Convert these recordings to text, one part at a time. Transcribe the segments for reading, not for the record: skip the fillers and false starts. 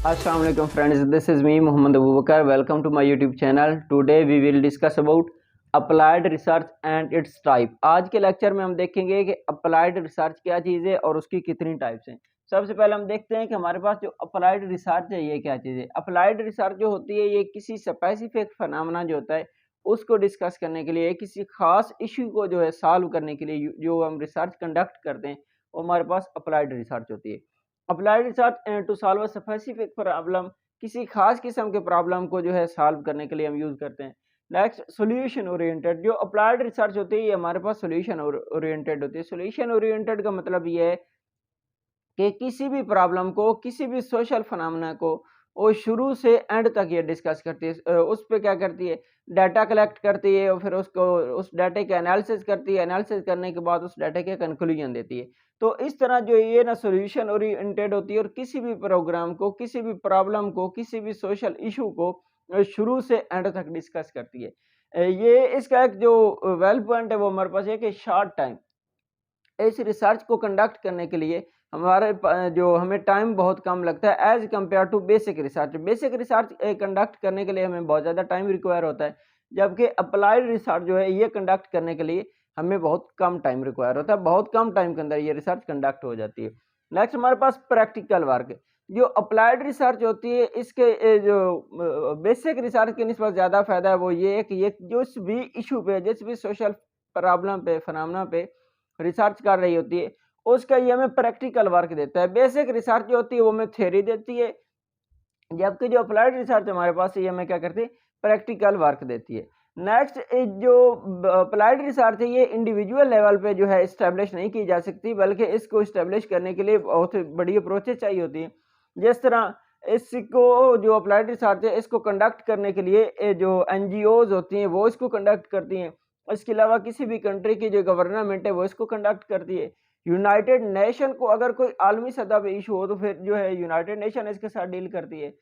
Assalamu alaikum friends, this is me Muhammad Abu Bakar. Welcome to my YouTube channel. Today we will discuss about applied research and its type. आज के lecture में हम देखेंगे कि applied research क्या चीज़ है और उसकी कितनी टाइप्स हैं। सबसे पहले हम देखते हैं कि हमारे पास जो अप्लाइड रिसर्च है ये क्या चीज़ है। अप्लाइड रिसर्च जो होती है ये किसी स्पेसिफिक फिनोमेना जो होता है उसको डिस्कस करने के लिए, किसी खास इशू को जो है सॉल्व करने के लिए जो हम रिसर्च कंडक्ट करते हैं वो हमारे पास अप्लाइड रिसर्च होती है। Applied research to solve a specific problem, किसी खास किस्म के प्रॉब्लम को जो है सॉल्व करने के लिए हम यूज करते हैं। नेक्स्ट सॉल्यूशन ओरिएंटेड, जो अप्लाइड रिसर्च होती है ये हमारे पास सॉल्यूशन ओरिएंटेड होती है। सॉल्यूशन ओरिएंटेड का मतलब ये है कि किसी भी प्रॉब्लम को, किसी भी सोशल फिनोमेना को वो शुरू से एंड तक ये डिस्कस करती है। उस पे क्या करती है, डाटा कलेक्ट करती है और फिर उसको उस डाटे के एनालिसिस करती है। एनालिसिस करने के बाद उस डाटे के कंक्लूजन देती है। तो इस तरह जो ये ना सॉल्यूशन ओरिएंटेड होती है और किसी भी प्रोग्राम को, किसी भी प्रॉब्लम को, किसी भी सोशल इशू को शुरू से एंड तक डिस्कस करती है। ये इसका एक जो वेल पॉइंट है वो हमारे पास है कि शॉर्ट टाइम, इस रिसर्च को कंडक्ट करने के लिए जो हमें टाइम बहुत कम लगता है as compare to basic research. Basic research conduct करने के लिए हमें बहुत ज़्यादा टाइम रिक्वायर होता है, जबकि अप्लाइड रिसर्च जो है ये कंडक्ट करने के लिए हमें बहुत कम टाइम रिक्वायर होता है। बहुत कम टाइम के अंदर ये रिसर्च कंडक्ट हो जाती है। नेक्स्ट हमारे पास प्रैक्टिकल वर्क, जो अप्लाइड रिसर्च होती है इसके जो बेसिक रिसर्च के निस्बत ज़्यादा फायदा है वो ये है कि ये जिस भी इशू पे, जिस भी सोशल प्रॉब्लम पे, फिनोमेना पे रिसर्च कर रही होती है उसका ये हमें प्रैक्टिकल वर्क देता है। बेसिक रिसर्च जो होती है वो हमें थ्योरी देती है, जबकि जो अप्लाइड रिसर्च हमारे पास है ये हमें क्या करती है, प्रैक्टिकल वर्क देती है। नेक्स्ट जो अप्लाइड रिसर्च है ये इंडिविजुअल लेवल पे जो है इस्टेब्लिश नहीं की जा सकती, बल्कि इसको इस्टेब्लिश करने के लिए बहुत बड़ी अप्रोचेज चाहिए होती है। जिस तरह इसको जो अप्लाइड रिसर्च है इसको कंडक्ट करने के लिए जो एनजीओज होती हैं वो इसको कंडक्ट करती हैं। इसके अलावा किसी भी कंट्री की जो गवर्नमेंट है वो इसको कंडक्ट करती है। यूनाइटेड नेशन को अगर कोई आलमी सतह पे इशू हो तो फिर जो है यूनाइटेड नेशन इसके साथ डील करती है।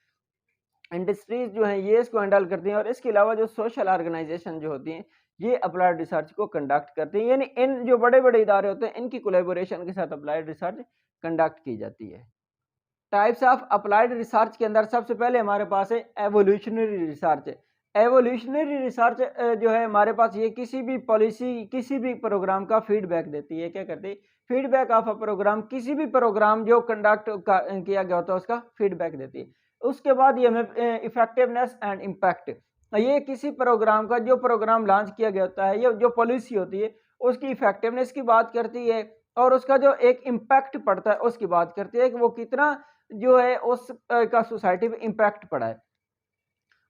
इंडस्ट्रीज जो हैं ये इसको हैंडल करती हैं और इसके अलावा जो सोशल ऑर्गेनाइजेशन जो होती हैं ये अप्लाइड रिसर्च को कंडक्ट करती हैं। यानी इन जो बड़े बड़े इदारे होते हैं इनकी कोलैबोरेशन के साथ अप्लाइड रिसर्च कंडक्ट की जाती है। टाइप्स ऑफ अप्लाइड रिसर्च के अंदर सबसे पहले हमारे पास है एवोल्यूशनरी रिसर्च। एवोल्यूशनरी रिसर्च जो है हमारे पास ये किसी भी पॉलिसी, किसी भी प्रोग्राम का फीडबैक देती है। क्या करती है, फीडबैक ऑफ अ प्रोग्राम, किसी भी प्रोग्राम जो कंडक्ट किया गया होता है उसका फीडबैक देती है। उसके बाद ये हमें इफेक्टिवनेस एंड इम्पैक्ट, ये किसी प्रोग्राम का, जो प्रोग्राम लॉन्च किया गया होता है, ये जो पॉलिसी होती है उसकी इफेक्टिवनेस की बात करती है और उसका जो एक इम्पैक्ट पड़ता है उसकी बात करती है कि वो कितना जो है उस का सोसाइटी पे इम्पैक्ट पड़ा है।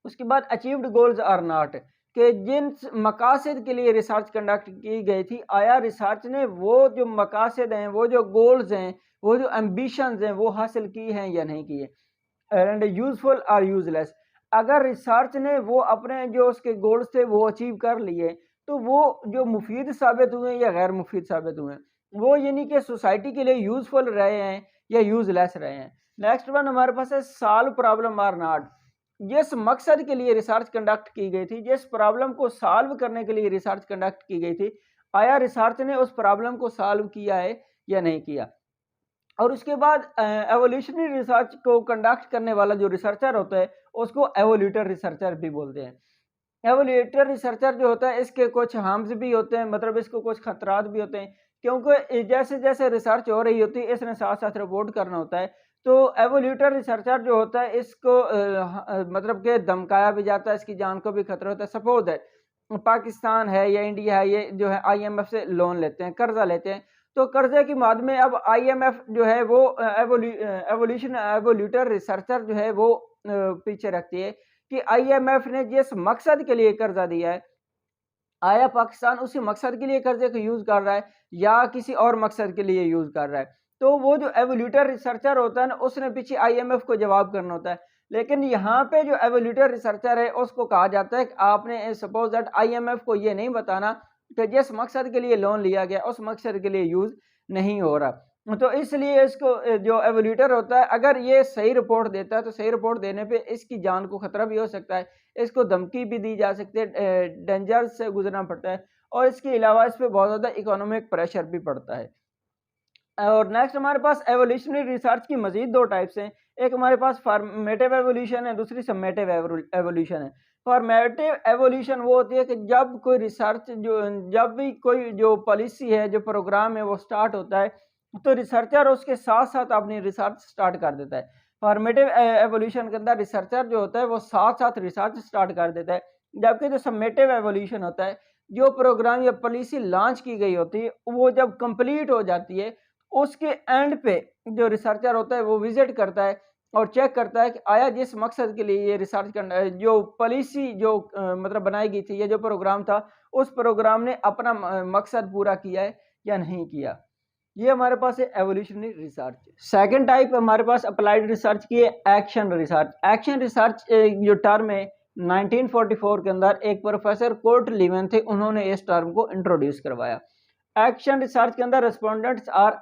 उसके बाद अचीव्ड गोल्स आर नॉट, कि जिन मकासद के लिए रिसर्च कंडक्ट की गई थी, आया रिसर्च ने वो जो मकासद हैं, वो जो गोल्स हैं, वो जो एम्बिशंस हैं वो हासिल की हैं या नहीं की है। एंड यूजफुल आर यूजलेस, अगर रिसर्च ने वो अपने जो उसके गोल्स थे वो अचीव कर लिए तो वो जो मुफीद साबित हुए या गैर मुफीद साबित हुए, वो यानी कि सोसाइटी के लिए यूजफुल रहे हैं या यूजलेस रहे हैं। नेक्स्ट वन हमारे पास है सॉल्व प्रॉब्लम आर नॉट, जिस मकसद के लिए रिसर्च कंडक्ट की गई थी, जिस प्रॉब्लम को सॉल्व करने के लिए रिसर्च कंडक्ट की गई थी, आया रिसर्च ने उस प्रॉब्लम को सॉल्व किया है या नहीं किया। और उसके बाद एवोल्यूशनरी रिसर्च को कंडक्ट करने वाला जो रिसर्चर होता है उसको एवोल्यूटर रिसर्चर भी बोलते हैं। एवोल्यूटर रिसर्चर जो होता है इसके कुछ हार्म्स भी होते हैं, मतलब इसको कुछ खतरात भी होते हैं, क्योंकि जैसे जैसे रिसर्च हो रही होती है इसने साथ साथ रिपोर्ट करना होता है। तो एवोल्यूटर रिसर्चर जो होता है इसको मतलब कि धमकाया भी जाता है, इसकी जान को भी खतरा होता है। सपोज है पाकिस्तान है या इंडिया है, ये जो है आईएमएफ से लोन लेते हैं, कर्जा लेते हैं, तो कर्जे की माद में अब आईएमएफ जो है वो एवोल्यूटर रिसर्चर जो है वो पीछे रखती है कि आईएमएफ ने जिस मकसद के लिए कर्जा दिया है, आया पाकिस्तान उसी मकसद के लिए कर्जे को यूज कर रहा है या किसी और मकसद के लिए यूज कर रहा है। तो वो जो एवोल्यूटर रिसर्चर होता है ना उसने पीछे आईएमएफ को जवाब करना होता है। लेकिन यहाँ पे जो एवोल्यूटर रिसर्चर है उसको कहा जाता है कि आपने सपोज दैट आईएमएफ को ये नहीं बताना कि जिस मकसद के लिए लोन लिया गया उस मकसद के लिए यूज नहीं हो रहा। तो इसलिए इसको जो एवोल्यूटर होता है अगर ये सही रिपोर्ट देता है तो सही रिपोर्ट देने पे इसकी जान को खतरा भी हो सकता है, इसको धमकी भी दी जा सकती है, डेंजर से गुजरना पड़ता है और इसके अलावा इस पे बहुत ज़्यादा इकोनॉमिक प्रेशर भी पड़ता है। और नेक्स्ट हमारे पास एवोल्यूशनरी रिसर्च की मजीद दो टाइप्स हैं। एक हमारे पास फॉर्मेटिव एवोल्यूशन है, दूसरी समेटिव एवोल्यूशन है। फॉर्मेटिव एवोल्यूशन वो होती है कि जब कोई रिसर्च जब भी कोई जो पॉलिसी है, जो प्रोग्राम है वो स्टार्ट होता है, तो रिसर्चर उसके साथ साथ अपनी रिसर्च स्टार्ट कर देता है। फॉर्मेटिव एवोल्यूशन के अंदर रिसर्चर जो होता है वो साथ साथ रिसर्च स्टार्ट कर देता है, जबकि जो समेटिव एवोल्यूशन होता है, जो प्रोग्राम या पॉलिसी लॉन्च की गई होती है वो जब कंप्लीट हो जाती है, उसके एंड पे जो रिसर्चर होता है वो विजिट करता है और चेक करता है कि आया जिस मकसद के लिए ये रिसर्च करना जो पॉलिसी जो मतलब बनाई गई थी, ये जो प्रोग्राम था, उस प्रोग्राम ने अपना मकसद पूरा किया है या नहीं किया। ये हमारे पास है एवोल्यूशनरी रिसर्च। सेकंड टाइप हमारे पास अप्लाइड रिसर्च की है एक्शन रिसर्च। एक्शन रिसर्च जो टर्म है 1944 के अंदर एक प्रोफेसर कोर्ट लीवन थे, उन्होंने इस टर्म को इंट्रोड्यूस करवाया। एक्शन रिसर्च के अंदर रेस्पोंडेंट्स आर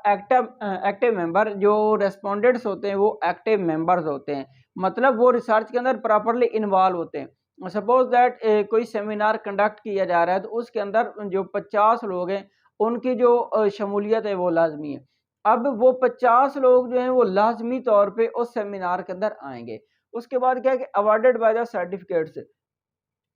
एक्टिव मेंबर। जो रेस्पोंडेंट्स होते हैं वो एक्टिव मेंबर्स होते हैं, मतलब वो रिसर्च के अंदर प्रॉपरली इन्वॉल्व होते हैं। सपोज दैट कोई सेमिनार कंडक्ट किया जा रहा है, तो उसके अंदर जो 50 लोग हैं उनकी जो शमूलियत है वो लाजमी है। अब वो 50 लोग जो हैं वो लाजमी तौर पे उस सेमिनार के अंदर आएंगे। उसके बाद क्या है कि अवार्डेड बाय द सर्टिफिकेट्स,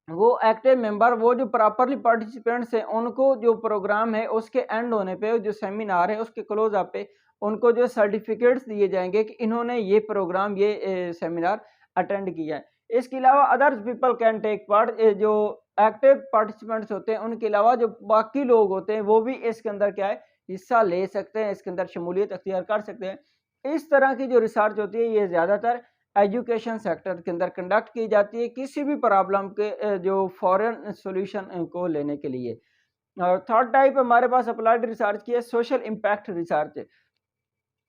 वो एक्टिव मेंबर, वो जो प्रॉपरली पार्टिसिपेंट्स हैं, उनको जो प्रोग्राम है उसके एंड होने पे, जो सेमिनार है उसके क्लोज अप पे, उनको जो सर्टिफिकेट्स दिए जाएंगे कि इन्होंने ये प्रोग्राम, ये सेमिनार अटेंड किया है। इसके अलावा others people can take part. जो एक्टिव पार्टिसिपेंट्स होते हैं उनके अलावा जो बाकी लोग होते हैं वो भी इसके अंदर क्या है, हिस्सा ले सकते हैं, इसके अंदर शमूलियत अख्तियार कर सकते हैं। इस तरह की जो रिसर्च होती है ये ज़्यादातर एजुकेशन सेक्टर के अंदर कंडक्ट की जाती है, किसी भी प्रॉब्लम के जो फॉरेन सॉल्यूशन को लेने के लिए। और थर्ड टाइप हमारे पास अप्लाइड रिसर्च की है social impact research.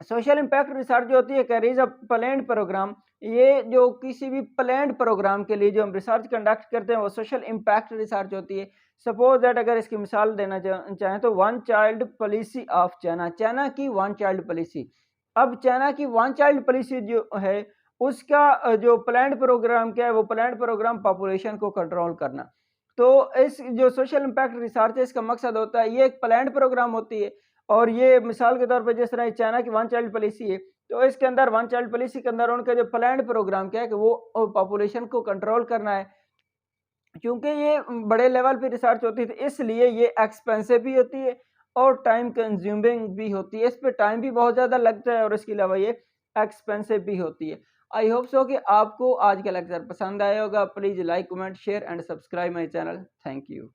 Social impact research जो होती है कैरीज अ प्लान्ड प्रोग्राम। ये जो किसी भी प्लान्ड प्रोग्राम के लिए जो हम रिसर्च कंडक्ट करते हैं वो सोशल इम्पैक्ट रिसर्च होती है। सपोज दैट अगर इसकी मिसाल देना चाहें तो one child policy of China, China की वन चाइल्ड पॉलिसी। अब चाइना की वन चाइल्ड पॉलिसी जो है उसका जो प्लान्ड प्रोग्राम क्या है, वो प्लान्ड प्रोग्राम पॉपुलेशन को कंट्रोल करना। तो इस जो सोशल इम्पैक्ट रिसर्च है इसका मकसद होता है, ये एक प्लान्ड प्रोग्राम होती है और ये मिसाल के तौर पे जिस तरह चाइना की वन चाइल्ड पॉलिसी है, तो इसके अंदर वन चाइल्ड पॉलिसी के अंदर उनका जो प्लान्ड प्रोग्राम क्या है कि वो पॉपुलेशन को कंट्रोल करना है। क्योंकि ये बड़े लेवल पे रिसर्च होती है, इसलिए ये एक्सपेंसिव भी होती है और टाइम कंज्यूमिंग भी होती है। इस पे टाइम भी बहुत ज़्यादा लगता है और इसके अलावा ये एक्सपेंसिव भी होती है। आई होप सो कि आपको आज का लेक्चर पसंद आया होगा। Please like, comment, share and subscribe my channel. Thank you.